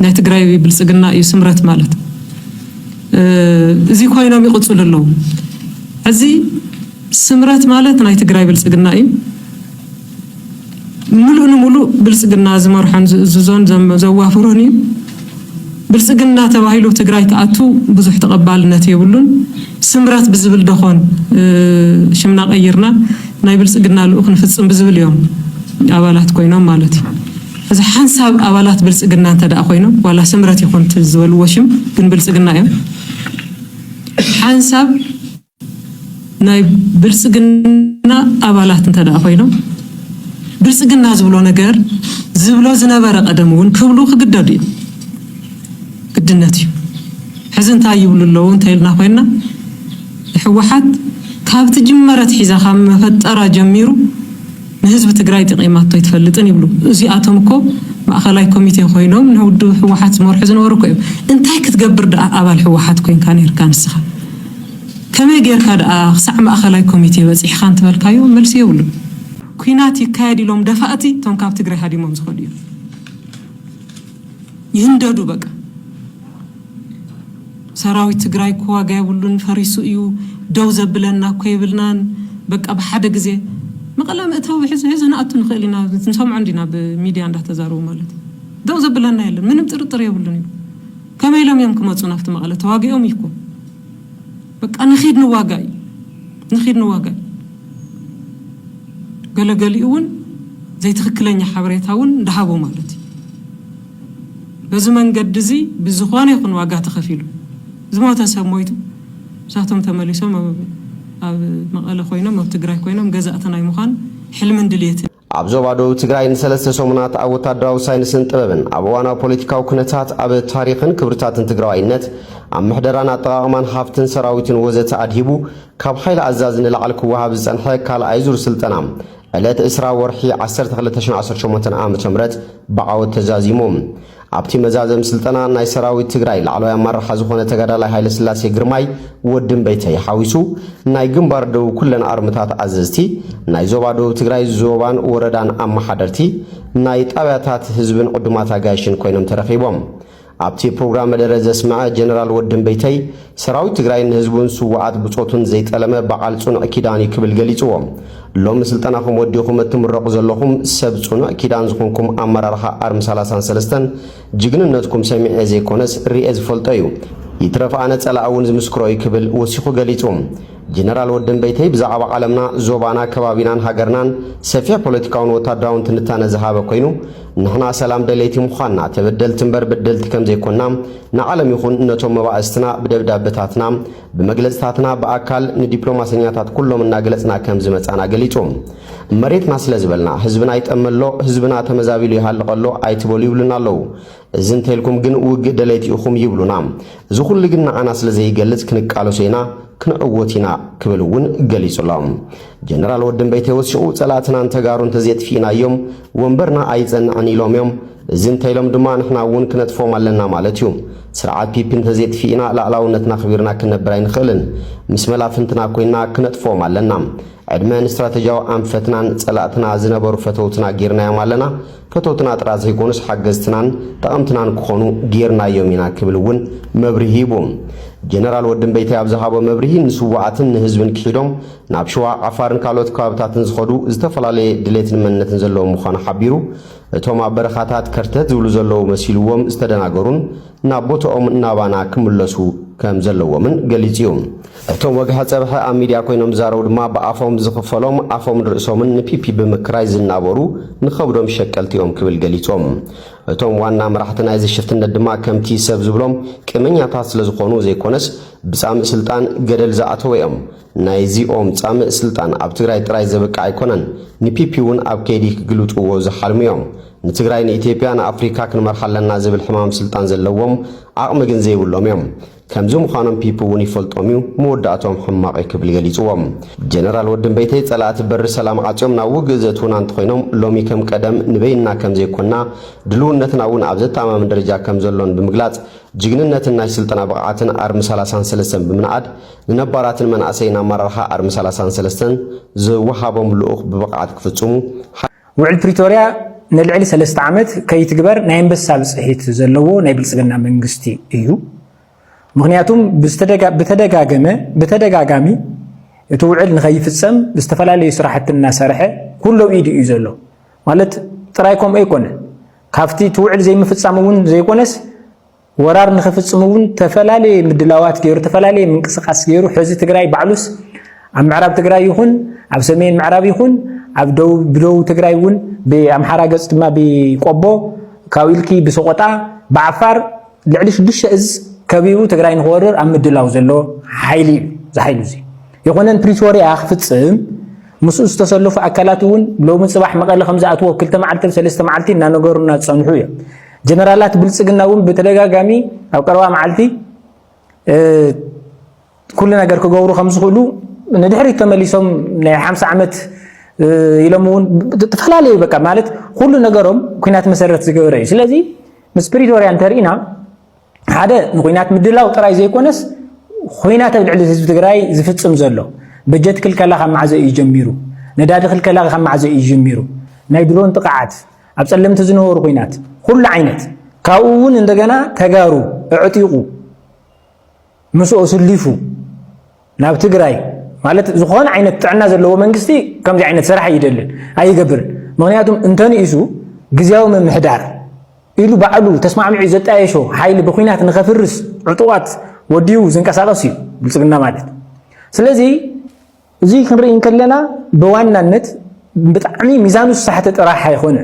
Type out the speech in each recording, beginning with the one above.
ናይ ትግራይ ብልጽግና እዩ ስምረት ማለት እዚ ኮይኖም ይቅጽሉ ኣለዉ እዚ ስምረት ማለት ናይ ትግራይ ብልጽግና እዩ ሙሉ ብልጽግና ዝመርሐን ዝዞን ዘዋፍሩን እዩ ብልጽግና ተባሂሉ ትግራይ ተኣቱ ብዙሕ ተቀባልነት የብሉን ስምረት ብዝብል ደኾን ሽምና ቀይርና ናይ ብልጽግና ልኡኽ ንፍጽም ብዝብል እዮም አባላት ኮይኖም ማለት እዩ እዚ ሓንሳብ አባላት ብልጽግና ተዳኣ ኮይኖም ዋላ ስምረት ይኹን ትዝበልዎ ሽም ግን ብልጽግና እዮም ሓንሳብ ናይ ብልጽግና አባላት ተዳኣ ኮይኖም ብልጽግና ዝብሎ ነገር ዝብሎ ዝነበረ ቀደምውን ክብሉ ክግደዱ እዩ ግድነት እዩ ሕዚ እንታይ ይብሉ ኣለዉ እንተይልና ኮይና ሕወሓት ካብቲ ጅመረት ሒዛ ካብ መፈጠራ ጀሚሩ ንህዝቢ ትግራይ ጥቂማቶ ይትፈልጥን ይብሉ እዚኣቶም እኮ ማእኸላይ ኮሚቴ ኮይኖም ንውድ ሕወሓት ዝመርሑ ዝነበሩ እኮ እዮም እንታይ ክትገብር ደኣ ኣባል ሕወሓት ኮይንካ ነርካ ንስኻ ከመይ ጌርካ ደኣ ክሳዕ ማእኸላይ ኮሚቴ በፂሕካ እንትበልካዮ መልሲ የብሉ ኩናት ይካየድ ኢሎም ደፋእቲ ቶም ካብ ትግራይ ሃዲሞም ዝኸዱ እዮም ይህንደዱ በቃ ሰራዊት ትግራይ ክዋጋ የብሉን ፈሪሱ እዩ ደው ዘብለና እኮ ይብልናን በቃ ብሓደ ግዜ መቀለ ምእታው ሕዝና ኣቱ ንኽእሊና ንሰምዑ እንዲና በሚድያ እንዳተዛረቡ ማለት ደው ዘብለና የለን ምንም ጥርጥር የብሉን እዩ ከመይ ኢሎም እዮም ክመፁ ናፍቲ መቀለ ተዋጊኦም ይኮ በቃ ንኺድ ንዋጋ ገለገሊኡ እውን ዘይትክክለኛ ሓበሬታ እውን እንዳሃቡ ማለት እዩ በዚ መንገዲ እዚ ብዝኾነ ይኹን ዋጋ ተኸፊሉ ዝሞተ ሰብ ሞይቱ ሳቶም ተመሊሶም ኣብ መቀለ ኮይኖም ኣብ ትግራይ ኮይኖም ገዛእተናይ ምዃን ሕልምን ድልየትን ኣብ ዞባ ደቡብ ትግራይ ንሰለስተ ሰሙናት ኣብ ወታደራዊ ሳይንስን ጥበብን ኣብ እዋናዊ ፖለቲካዊ ኩነታት ኣብ ታሪኽን ክብርታትን ትግራዋይነት ኣብ ምሕደራን ኣጠቓቕማን ሃብትን ሰራዊትን ወዘተ ኣድሂቡ ካብ ሓይሊ ኣዛዝ ንላዕሊ ክወሃብ ዝጸንሐ ካልኣይ ዙር ስልጠና ዕለት 20 ወርሒ 1218 ዓ.ም ብዓወት ተዛዚሞም ኣብቲ መዛዘም ስልጠና ናይ ሰራዊት ትግራይ ላዕለዋይ ኣመራርሓ ዝኾነ ተጋዳላይ ሃይለ ስላሴ ግርማይ ወድን በይተይ ሓዊሱ ናይ ግንባር ደቡብ ኩለን ኣርምታት ኣዘዝቲ ናይ ዞባ ደቡብ ትግራይ ዞባን ወረዳን ኣመሓደርቲ ናይ ጣብያታት ህዝብን ዕዱማት ኣጋይሽን ኮይኖም ተረኺቦም ኣብቲ ፕሮግራም መደረ ዘስምዐ ጀነራል ወድን በይተይ ሰራዊት ትግራይ ንህዝቡን ስዋዓት ብጾቱን ዘይጠለመ በዓል ጽኑዕ ኪዳን ክብል ገሊጽዎም ሎሚ ስልጠናኹም ወዲኹም እትምረቑ ዘለኹም ሰብ ጽኑዕ ኪዳን ዝኾንኩም ኣመራርሓ ኣርሚ 33 ጅግንነትኩም ሰሚዐ ዘይኮነስ ርኤ ዝፈልጦ እዩ ይትረፍ ኣነ ጸላእ እውን ዝምስክሮ ክብል ወሲኹ ገሊጾም ጀነራል ወድን በይተይ ብዛዕባ ዓለምና ዞባና ከባቢናን ሃገርናን ሰፊሕ ፖለቲካውን ወታደራውን ትንታነ ዝሃበ ኮይኑ ንሕና ሰላም ደለይቲ ምዃንና ተበደልቲ እምበር በደልቲ ከም ዘይኮንና ንዓለም ይኹን ነቶም መባእስትና ብደብዳቤታትና ብመግለጽታትና በኣካል ንዲፕሎማስኛታት ኩሎም እናገለጽና ከም ዝመጻና ገሊጾም መሬትና ስለ ዝበልና ህዝብና ይጠመሎ ህዝብና ተመዛቢሉ ይሃልቀሎ ኣይትበሉ ይብሉና ኣለዉ እዚ እንተልኩም ግን ውግእ ደለይቲ ኢኹም ይብሉና እዚ ኩሉ ግን ንዓና ስለ ዘይገልጽ ክንቃለሶ ኢና ክንዕወቲና ክብል እውን ገሊጹሎም ጀነራል ወድን በይተይ ወሲኹ ጸላእትናን ተጋሩን ተዘይጥፊእና እዮም ወንበርና ኣይጸንዕን ኢሎም እዮም እዚ እንተኢሎም ድማ ንሕና እውን ክነጥፎም ኣለና ማለት እዩ ስርዓት ፒፒን ተዘይጥፊእና ላዕላውነትና ኽቢርና ክንነብር ኣይንኽእልን ምስ መላፍንትና ኮይና ክነጥፎም ኣለና ዕድመን ስትራቴጂያዊ ኣንፈትናን ጸላእትና ዝነበሩ ፈተውትና ጌርናዮም ኣለና ፈተውትና ጥራት ዘይኮኑስ ሓገዝትናን ጠቐምትናን ክኾኑ ጌርናዮም ኢና ክብል እውን መብርሂ ሂቡ ጀነራል ወድን በይተይ ኣብ ዝሃቦ መብርሂ ንስዋዓትን ንህዝብን ክሒዶም ናብ ሸዋ ዓፋርን ካልኦት ከባብታትን ዝኸዱ ዝተፈላለየ ድሌትን መንነትን ዘለዎም ምዃኑ ሓቢሩ እቶም ኣብ በረኻታት ከርተት ዝብሉ ዘለዉ መሲልዎም ዝተደናገሩን ናብ ቦታኦም እናባና ክምለሱ ከም ዘለዎምን ገሊጹ እዩ እቶም ወግሐ ፀብሐ ኣብ ሚድያ ኮይኖም ዝዛረቡ ድማ ብኣፎም ዝኽፈሎም ኣፎም ርእሶምን ንፒፒ ብምክራይ ዝናበሩ ንኸብዶም ሸቀልቲኦም ክብል ገሊጾም እቶም ዋና መራሕቲ ናይ ዝሽፍትነት ድማ ከምቲ ሰብ ዝብሎም ቅመኛታት ስለ ዝኾኑ ዘይኮነስ ብጻምእ ስልጣን ገደል ዝኣተው እዮም ናይዚኦም ጻምእ ስልጣን ኣብ ትግራይ ጥራይ ዘበቃ ኣይኮነን ንፒፒ እውን ኣብ ከይዲ ክግልጥዎ ዝሓልሙ እዮም ንትግራይ ንኢትዮጵያ ንኣፍሪካ ክንመርሓ ኣለና ዝብል ሕማም ስልጣን ዘለዎም ዓቕሚ ግን ዘይብሎም እዮም ከምዚ ምዃኖም ፒፒ እውን ይፈልጦም እዩ መወዳእቶም ሕማቕ ክብል ገሊጽዎም ጀነራል ወድን በይተይ ጸላእቲ በሪ ሰላም ዓጽዮም ናብ ውግእ ዘእትውና እንተኾይኖም ሎሚ ከም ቀደም ንበይና ከም ዘይኮንና ድልውነትና እውን ኣብ ዘተኣማምን ደረጃ ከም ዘሎን ብምግላጽ ጅግንነትን ናይ ስልጠና ብቕዓትን ኣርሚ 33 ብምንዓድ ንነባራትን መናእሰይን ኣመራርሓ ኣርሚ 33 ዝወሃቦም ልኡኽ ብብቕዓት ክፍጽሙ ውዕል ፕሪቶርያ نلعل 3 عامات كيتجبر نايم بس صحيت زلوا نايبل صغنا منغستي እዩ ምክንያቱም بتدጋጋሚ توعل نخيفصم باستفلالي سراحتنا سرحه كله ايد እዩ ዘሎ ማለት ጥራይኮም ኣይኮነ ካፍቲ توعل زي مفصامون زي كونس ወራር ንخفصمون ተፈላሊ ምድላዋት ገይሩ ተፈላሊ ምንቅስቃስ ገይሩ ሕዚ ትግራይ ባዕሉስ ኣብ ምዕራብ ትግራይ ይኹን ኣብ ሰሜን ምዕራብ ይኹን ኣብ ደቡብ ትግራይ ይኹን በአምሓራ ገጽ ድማ በቆቦ ካዊልኪ በሰቆጣ በዓፋር ልዕሊ 6 እዝ ከቢሩ ትግራይ ንወረር ኣብ ምድላው ዘሎ ሓይሊ ዝሓይሉ እዚ يكونن بريتوريا خفصم مسؤول تسلف اكلاتون لو من صباح مقال 5 اتو كلته معلت 3 معلتي እና ነገሩና ጸንሑ የ ጀነራላት ብልጽግናውን በተደጋጋሚ ኣብ ቀርባ ማዓልቲ ኩሉ ነገር ከገብሩ ከምዝ ሁሉ ንድሕሪ ተመሊሶም ናይ 50 ዓመት ይለሙን ተፈላልዩ በቃ ማለት ሁሉ ነገሮም ኩናት መሰረት ዝገበረ እዩ ስለዚ ምስ ፕሪቶሪያ እንተሪና ሓደ ንኩናት ምድላው ጥራይ ዘይኮነስ خوينات العلي حزب تግራይ ዝፍጽም ዘሎ በጀት ክልከላ ከመዓዘ ይጀምሩ ነዳዲ ክልከላ ከመዓዘ ይጀምሩ ናይ ድሮን ጥቃዓት ኣብ ጸለምት ዝነበሩ ኮይናት ሁሉ ዓይነት ካኡውን እንደገና ተጋሩ እዕጢቁ መስኦ ስሊፉ ናብ ትግራይ ማለት ዝኾነ ዓይነት ጥዕና ዘለዎ መንግስቲ ከምዚ ዓይነት ስራሕ ይደልን ኣይገብር ምክንያቱም እንተንኢሱ ግዝያዊ መምሕዳር ኢሉ ባዕሉ ተስማዕሚዑ ዘጣየሾ ሓይሊ በኩናት ንኸፍርስ ዕጡዋት وديو زنقساقسي بلصقنا ማለት ስለዚህ እዚ ክንርኢ እንከለና በዋናነት በጣም ሚዛኑ ሰሓተ ጥራሕ አይሆነ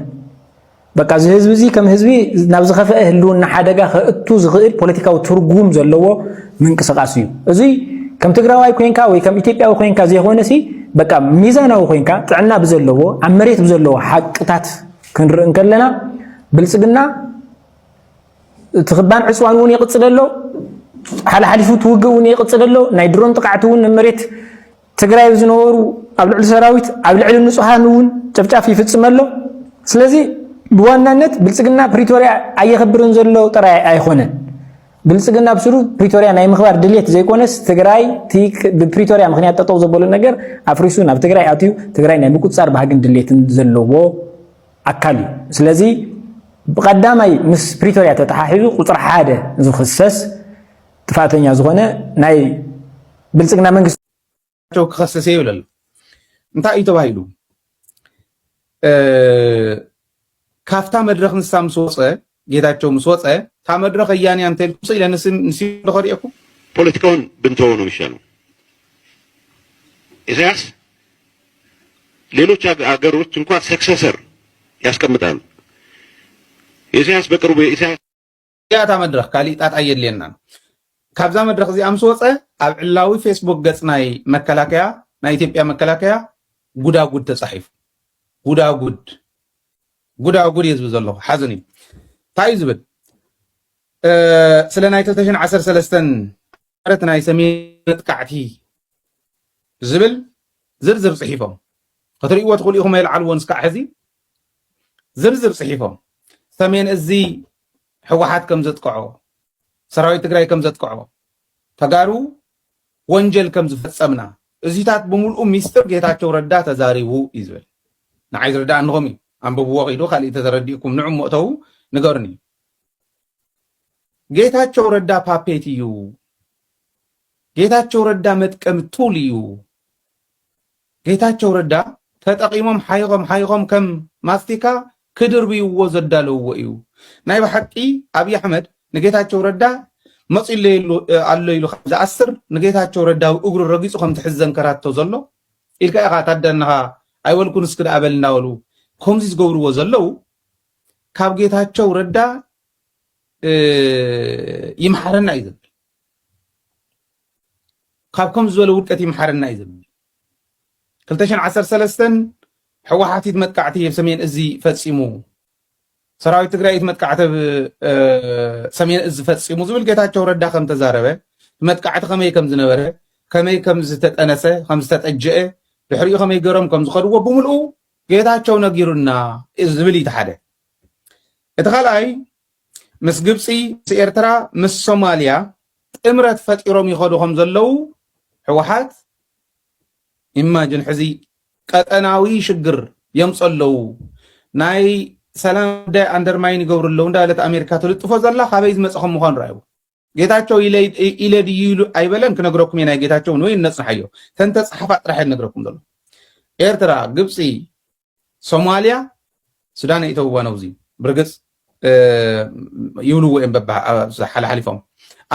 በቃ እዚ ህዝብ እዚ ከም ህዝቢ ናብ ዝኸፈአ ህልውና ሓደጋ ከእቱ ዝኽእል ፖለቲካዊ ትርጉም ዘለዎ ምንቅስቃስ እዩ እዚ ከም ትግራዋይ ኮይንካ ወይ ከም ኢትዮጵያዊ ኮይንካ ዘይሆነሲ በቃ ሚዛናዊ ኮይንካ ጥዕና ብዘለዎ ኣብ መሬት ብዘለዎ ሓቅታት ክንርኢ እንከለና ብልጽግና ትኽባን ዕጽዋን ይቅጽለሎ حال حلفو توجون يقصدلو ناي درون تقعتون مريت تግራይ ዝነበሩ ኣብ ልዕሊ ሰራዊት ኣብ ልዕሊ ንጹሃንውን ጨፍጫፍ ይፍጽመሎ ስለዚህ በዋናነት ብልጽግና ፕሪቶሪያ ኣይخبرን ዘሎ ጥራይ ኣይኾነን ብልጽግና ብስሩ ፕሪቶሪያ ናይ ምኽባር ድሌት ዘይኮነስ ትግራይ ብፕሪቶሪያ ምክንያት ተጠው ዘበሉ ነገር ኣፍሪሱ ናብ ትግራይ ኣትዩ ትግራይ ናይ ምቁጻር ባህግን ድሌትን ዘለዎ ኣካል ስለዚህ በቀዳማይ ምስ ፕሪቶሪያ ተተሓሒዙ ቁጽር 1 ዝኽሰስ ጥፋተኛ ዝኾነ ናይ ብልጽግና መንግስታቸው ከሰሰ ይብላል እንታይ እዩ ተባሂሉ ካፍታ መድረኽ ንሳም ስወፀ ጌታቸው ምስወፀ ታ መድረኽ ያኔ አንተ ልኩስ ኢለንስ ንሲልኸሪኩ ፖለቲካውን ብንተው ነው ይሻለው ኢሳያስ ሌሎች አገሮች እንኳን ሰክሰሰር ያስቀምጣሉ ኢሳያስ በቅርቡ ኢሳያስ ታ መድረኽ ካሊ ጣጣ የለና ካብዛ መድረኽ እዚ ኣምስወፀ ኣብ ዕላዊ ፌስቡክ ገጽ ናይ መከላከያ ናይ ኢትዮጵያ መከላከያ ጉዳጉድ ተጻሒፉ ጉዳጉድ ይዝብ ዘሎ ሓዘን እዩ ታይ ዝብል ስለ ናይ 2013 ዓመት ናይ ሰሜን ጥቃዕቲ ዝብል ዝርዝር ጽሒፎም ክትሪእዎ ትኽእሉ ኢኹም ይልዓልዎን እስካዕ ሕዚ ዝርዝር ጽሒፎም ሰሜን እዚ ሕወሓት ከም ዘጥቅዖ ሰራዊት ትግራይ ከም ዘጥቅዖ ተጋሩ ወንጀል ከም ዝፈጸምና እዚታት ብምሉኡ ሚስጥር ጌታቸው ረዳ ተዛሪቡ ይዝብል ንዓይ ዝረዳ እንኹም አንብብዎ ኺዱ ካልእ ተዘረዲእኩም ንዑ ሞተው ንገርኒ ጌታቸው ረዳ ፓፔት እዩ ጌታቸው ረዳ መጥቀም ቱል እዩ ጌታቸው ረዳ ተጠቂሞም ሓይቆም ከም ማስቲካ ክድርብይዎ ዘዳለውዎ እዩ ናይ በሐቂ አብይ አሕመድ ንጌታቸው ረዳ መጽለ አሎ ኢሉ ዝኣስር ንጌታቸው ረዳ እግሩ ረጊጹ ከም ትሕዘን ከራቶ ዘሎ ኢልካ ኢኻ ታደንኻ ኣይወልኩንስ ክዳበልና ወሉ ከምዚ ዝገብርዎ ዘለው ካብ ጌታቸው ረዳ ይምሓረና እዩ ዝብል ካብ ከም ዝበለ ውድቀት ይምሓረና እዩ ዝብል 2013 ሕወሓት መጥቃዕቲ ሰሜን እዚ ፈጺሙ ሰራዊት ትግራይ መጥቃዕቲ ሰሜን እዚ ፈጺሙ ዝብል ጌታቸው ረዳ ከም ተዛረበ መጥቃዕቲ ከመይ ከም ዝነበረ ከመይ ከም ዝተጠነሰ ከም ዝተጠጀአ ድሕሪኡ ከመይ ገሮም ከም ዝኸድዎ ብምልኡ ጌታቸው ነጊሩና ዝብል ይተሓደ እቲ ካልኣይ ምስ ግብፂ ምስ ኤርትራ ምስ ሶማልያ ጥምረት ፈጢሮም ይኸዱ ከም ዘለው ሕወሓት ኢማጅን ሕዚ ቀጠናዊ ሽግር የምፀለው ናይ ሰላም ዳይ አንደርማይን ይገብርለው እንዳለት አሜሪካ ተልጥፎ ዘላ ካበይ ዝመጽኹም ምዃን ራዩ ጌታቸው ኢለድ ይሉ አይበለን ክነግረኩም የናይ ጌታቸው ነው ይነጽሐዮ ተንተጽሐፋ ጥራህ ነግረኩም ዘሎ ኤርትራ ግብፂ ሶማሊያ ሱዳን ይተውዋ ነው እዚ ብርግጽ ይብሉ ወይም በባ ሓላሓሊፎም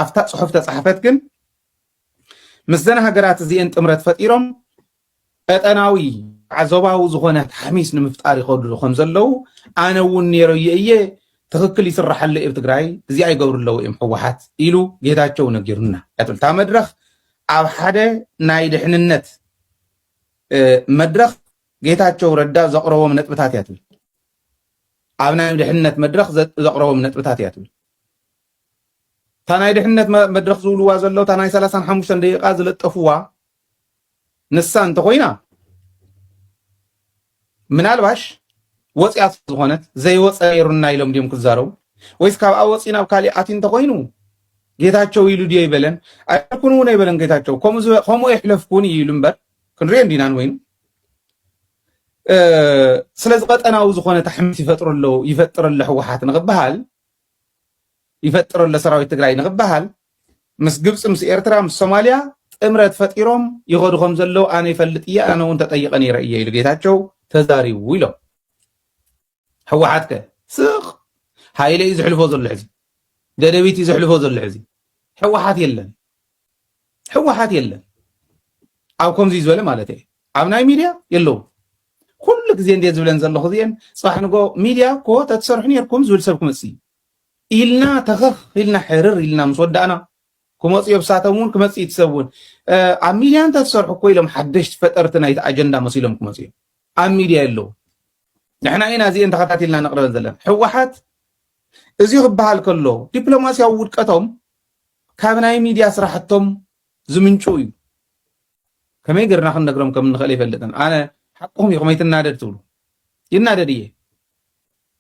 ኣፍታ ጽሑፍ ተጻሕፈት ግን ምስዘና ሃገራት እዚአን ጥምረት ፈጢሮም ቀጠናዊ ዓዘባዊ ዝኾነ ተሓሚስ ንምፍጣር ይኸዱ ከም ዘለው ኣነ እውን ነይረየ እየ ትክክል ይስራሐለ ኣብ ትግራይ እዚ ኣይገብርለው እዮም ሕወሓት ኢሉ ጌታቸው ነጊሩና ያትብል ታ መድረኽ ኣብ ሓደ ናይ ድሕንነት መድረኽ ጌታቸው ረዳ ዘቕረቦም ነጥብታት ያትብል ኣብ ናይ ድሕንነት መድረኽ ዘቕረቦም ነጥብታት ያትብል تا ناي دحنت مدرخ زولوا زلو تا ناي 35 دقيقة زلطفوا نسان تخوينا ምናልባሽ ወጽያት ዝኾነት ዘይወጽይሩና ኢሎም ዲም ክዛረው ወይስ ካብ አወጽና ብካሊ አቲን ተኮይኑ ጌታቸው ይሉ ዲይ ይበለን አይኩኑ ነው ይበለን ጌታቸው ኮሙ ይሕለፍኩን ይሉምበር ክንሪን እንዲናን ወይኑ ስለዚ ቀጠናው ዝኾነ ተሕምት ይፈጥረለ ሕወሓት ንግባሃል ይፈጥረለ ሰራዊት ትግራይ ንግባሃል ምስ ግብጽ ምስ ኤርትራ ምስ ሶማሊያ ጥምረት ፈጢሮም ይኸዱኹም ዘለው አነ ይፈልጥ እያ አነ ወን ተጠይቀን ይረእየ ይሉ ጌታቸው ተዛሪቡ ኢሎም ሕወሓትከ ስቕ ሃይለ ይዝሕልፎ ዘሎ ሕዚ ደደቢት ይዝሕልፎ ዘሎ ሕዚ ሕወሓት የለን ኣብ ከምዚ ዝበለ ማለት እዩ ኣብ ናይ ሚድያ የለው ኩሉ ግዜ እንዴት ዝብለን ዘለኹ እዚአን ፅባሕ ንጎ ሚድያ ኮ ተትሰርሑ ነርኩም ዝብል ሰብ ክመጽ ኢልና ተኸኽ ኢልና ሕርር ኢልና ምስ ወዳእና ክመጽ የብሳተሙን ክመጽ ይትሰቡን ኣብ ሚድያ ተትሰርሑ እኮ ኢሎም ሓደሽቲ ፈጠርቲ ናይቲ ኣጀንዳ መሲሎም ክመጽ እዮም ኣብ ሚድያ የለው ንሕና ኢና እዚአን ተኸታቲልና ነቕርበን ዘለና ሕወሓት እዚ ክበሃል ከሎ ዲፕሎማስያዊ ውድቀቶም ካብ ናይ ሚድያ ስራሕቶም ዝምንጩ እዩ ከመይ ገርና ክንነግሮም ከም ንኽእል ይፈልጥን ኣነ ሓቁም እዩ ከመይ ትናደድ ትብሉ ይናደድ እየ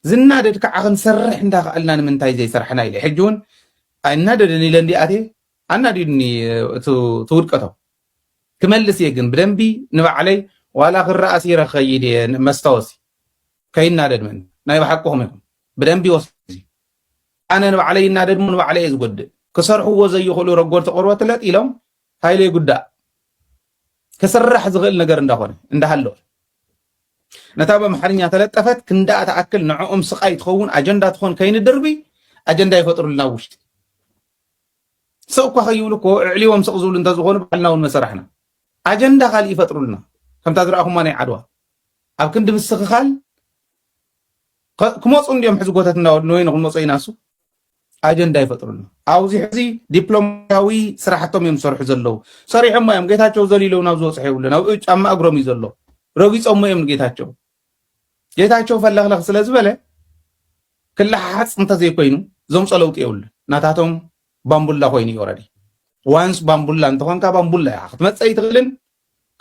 ዝናደድ ከዓ ክንሰርሕ እንዳኽኣልና ንምንታይ ዘይሰርሕና ኢለ ሕጂ እውን ኣይናደድን ኢለ እንዲኣቴ ኣናዲድኒ ትውድቀቶም ክመልስ እየ ግን ብደንቢ ንባዕለይ ዋላ ክረኣሲ ይረኸይድ እየ መስታወሲ ከይናደድ ምን ናይ ባሓቁኹም ኢኹም ብደንቢ ወስዚ ኣነ ንባዕለይ ይናደድ ሞ ንባዕለይ እየ ዝጎድእ ክሰርሕዎ ዘይኽእሉ ረጎድቲ ቆርበት ለጥ ኢሎም ሃይለይ ጉዳእ ክስራሕ ዝኽእል ነገር እንዳኾነ እንዳሃለወ ነታ በማሕርኛ ተለጠፈት ክንዳእ ተኣክል ንዕኦም ስቃይ ትኸውን ኣጀንዳ ትኾን ከይንድርቢ ኣጀንዳ ይፈጥሩልና ውሽጢ ስቕ እኳ ከይብሉ እኮ ዕልዎም ስቕ ዝብሉ እንተዝኾኑ ባዕልና እውን መሰራሕና ኣጀንዳ ካሊእ ይፈጥሩልና ከምታ ዝረኣኹማ ናይ ዓድዋ ኣብ ክንዲ ምስኽኻል ክመፁ እንዲኦም ሕዚ ጎተት እናወድንወይኑ ክንመፁ ኢናሱ ኣጀንዳ ይፈጥሩልና ኣብዚ ሕዚ ዲፕሎማያዊ ስራሕቶም እዮም ዝሰርሑ ዘለው ሰሪሖም እዮም ጌታቸው ዘሊለው ናብ ዝወፅሐ ይብሉ ናብ ጫማ እግሮም እዩ ዘሎ ረጊፆም እዮም ጌታቸው ፈለኽለኽ ስለ ዝበለ ክላሓፅ እንተዘይኮይኑ ዞምፀ ለውጢ የብሉ ናታቶም ባምቡላ ኮይኑ እዩ ኦረዲ ዋንስ ባምቡላ እንተኾንካ ባምቡላ ኢኻ ክትመፀ ይትኽእልን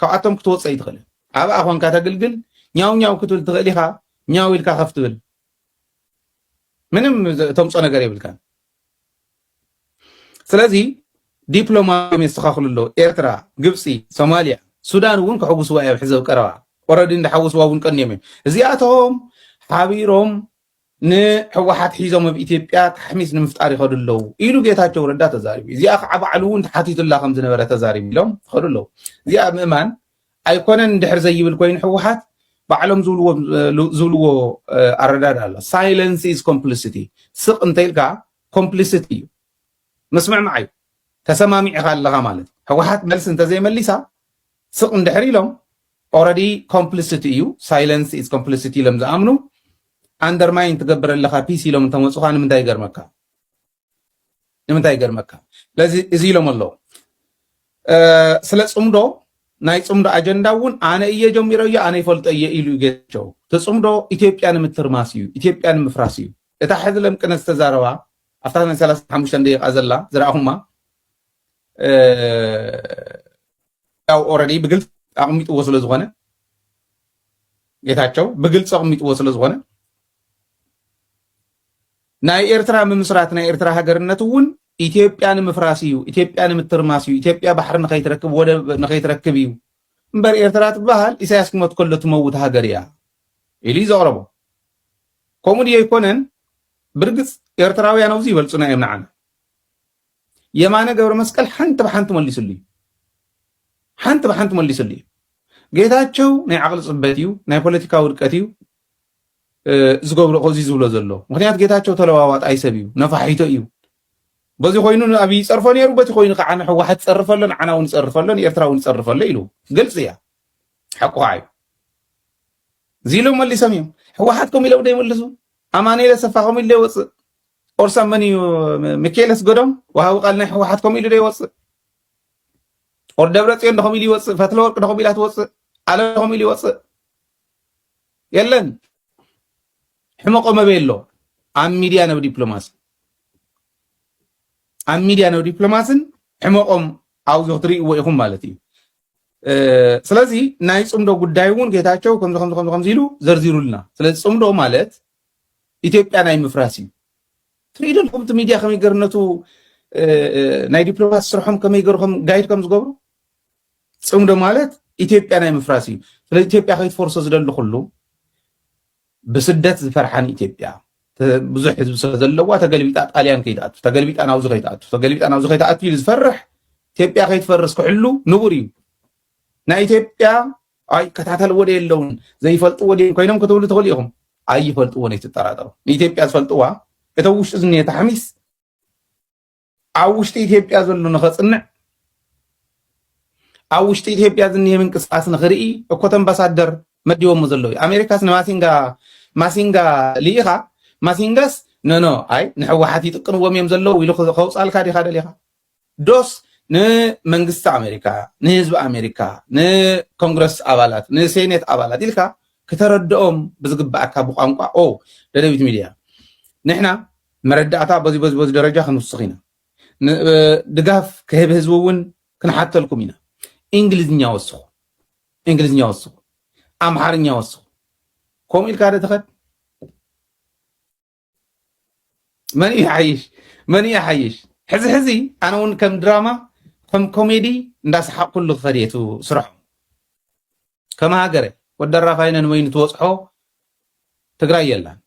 ካብኣቶም ክትወፀ ይትኽእልን ኣብኣ ኮንካ ተግልግል ኛው ክትብል ትኽእል ኢኻ ኛው ኢልካ ከፍ ትብል ምንም ተምፆ ነገር የብልካ ስለዚ ዲፕሎማሲ የስተኻኽሉ ኣሎ ኤርትራ ግብፂ ሶማሊያ ሱዳን እውን ክሕጉስዋ እዮም ሕዘብ ቀረባ ኦረዲ እንዳሓወስዋ እውን ቀኒዮም እዮም እዚኣቶም ሓቢሮም ንሕወሓት ሒዞም ኣብ ኢትዮጵያ ተሕሚስ ንምፍጣር ይኸዱ ኣለው ኢሉ ጌታቸው ረዳ ተዛሪቡ እዚኣ ከዓ ባዕሉ እውን ተሓቲቱላ ከም ዝነበረ ተዛሪቡ ኢሎም ይኸዱ ኣለው እዚኣ ምእማን ኣይኮነን እንድሕር ዘይብል ኮይኑ ሕወሓት ባዕሎም ዝብልዎ ኣረዳድ ኣሎ ሳይለንስ ኢዝ ኮምፕሊሲቲ ስቕ እንተኢልካ ኮምፕሊሲቲ እዩ ምስምዕማዕ እዩ ተሰማሚዕኻ ኣለኻ ማለት ሕወሓት መልሲ እንተዘይመሊሳ ስቕ እንድሕር ኢሎም ኦረዲ ኮምፕሊሲቲ እዩ ሳይለንስ ኢዝ ኮምፕሊሲቲ ኢሎም ዝኣምኑ ኣንደርማይን ትገብር ኣለኻ ፒስ ኢሎም እንተመፁኻ ንምንታይ ይገርመካ ስለዚ እዚ ኢሎም ኣለዉ ስለ ፅምዶ ናይ ፅምዶ ኣጀንዳ እውን ኣነ እየ ጀሚሮ እየ ኣነ ይፈልጦ እየ ኢሉ ጌታቸው ትፅምዶ ኢትዮጵያ ንምትርማስ እዩ ኢትዮጵያ ንምፍራስ እዩ እታ ሕዚ ለምቅነ ዝተዛረባ ኣብታ 35 ደቂቃ ዘላ ዝረኣኹማ ያው ኦረዲ ብግልፅ ኣቕሚጥዎ ስለ ዝኾነ ጌታቸው ብግልፅ ኣቕሚጥዎ ስለ ዝኾነ ናይ ኤርትራ ምምስራት ናይ ኤርትራ ሃገርነት እውን ኢትዮጵያ ንምፍራስ እዩ ኢትዮጵያ ንምትርማስ እዩ ኢትዮጵያ ባሕሪ ንኸይትረክብ ወደብ ንኸይትረክብ እዩ እምበር ኤርትራ ትበሃል ኢሳያስ ክመት ከሎ ትመውት ሃገር እያ ኢሉ ዘቕረቦ ኮሜዲ ይኮነን ብርግጽ ኤርትራውያን አውዚ ይበልጹና ይምናዓና የማነ ገብረ መስቀል ሓንቲ በሓንቲ መልሱልኝ ሓንቲ በሓንቲ መልሱልኝ ጌታቸው ናይ ዓቅሊ ጽበት እዩ ናይ ፖለቲካ ውድቀት እዩ ዝገብሮ ቆዚ ዝብሎ ዘሎ ምክንያት ጌታቸው ተለዋዋጥ አይሰብ እዩ ነፋሒቶ እዩ በዚ ኮይኑ ኣብ ይጸርፎ ነይሩ በቲ ኮይኑ ከዓ ንሕወሓት ጸርፈለን ዓናውን ጸርፈለን ኤርትራውን ጸርፈለ ኢሉ ግልጽ እያ حقه عيب زيلو ملي سميهم حوحاتكم يلو داي ملسو اماني لسفاهم اللي وص اورسا مني ميكيلس غدوم وهو قالنا حوحاتكم يلو داي وص اور دبرتين دخم يلي وص فتلورق دخم يلات وص على دخم يلي وص يلن حمقو مبيلو ام ميديا نو دبلوماسي ام ميديا نو دبلوماسن حمقوم عاوزو تريقوا يكون مالتي ስለዚህ ናይ ጽምዶ ጉዳዩን ጌታቸው ከም ዚሉ ዘርዚሩልና ስለዚህ ጽምዶ ማለት ኢትዮጵያ ናይ ምፍራስ እዩ ትሪድልኩም ሚዲያ ከመይገርነቱ ናይ ዲፕሎማሲ ስርሖም ከመይገርኩም ጋይድ ከም ዝገብሩ ጽምዶ ማለት ኢትዮጵያ ናይ ምፍራስ እዩ ስለዚህ ኢትዮጵያ ከይትፈርሶ ዝደሊ ኩሉ ብስደት ዝፈርሓን ኢትዮጵያ ብዙሕ ህዝቢ ዘለዋ ተገልቢጣ ጣልያን ከይትኣቱ ተገልቢጣ ናብዚ ከይትኣቱ ኢሉ ዝፈርሕ ኢትዮጵያ ከይትፈርስ ክሕሉ ንቡር እዩ ናይ ኢትዮጵያ አይ ከታተል ወደ የለውን ዘይፈልጡ ወደ ኮይኖም ከተውሉ ተኸሊኹም አይፈልጡ ወደ ተጠራጠሩ ኢትዮጵያ ዝፈልጡዋ የተውሽ ዝኔ ተሐሚስ አውሽቲ ኢትዮጵያ ዘሎ ንኸጽንዕ አውሽቲ ኢትዮጵያ ዝኔ ምንቅስቃስ ንኽርኢ እኮ አምባሳደር መዲዎም ዘለው አሜሪካስ ማሲንጋ ሊኢኻ ማሲንጋስ ኖ አይ ንሕወሓት ይጥቅንዎም እዮም ዘለው ኢሉ ከውፃልካ ዲኻ ደሊኻ ዶስ ንመንግስቲ አሜሪካ ንህዝቢ አሜሪካ ንኮንግረስ አባላት ንሴኔት አባላት ኢልካ ከተረድኦም ብዝግባእካ ብቋንቋ ደደቢት ሚድያ ንሕና መረዳእታ በዚ ደረጃ ክንውስኽ ኢና ድጋፍ ክህብ ህዝቢ እውን ክንሓተልኩም ኢና እንግሊዝኛ ወስኹ አምሓርኛ ወስኹ ከምኡ ኢልካ ደ ትኸድ መን ይሓይሽ ሕዚ ኣነ እውን ከም ድራማ ከም ኮሜዲ እንዳስሓቅ ኩሉ ኸድየቱ ስራሕ ከማ ሃገረ ወደራፋይነን ወይኑ ትወጽሖ ትግራይ የላን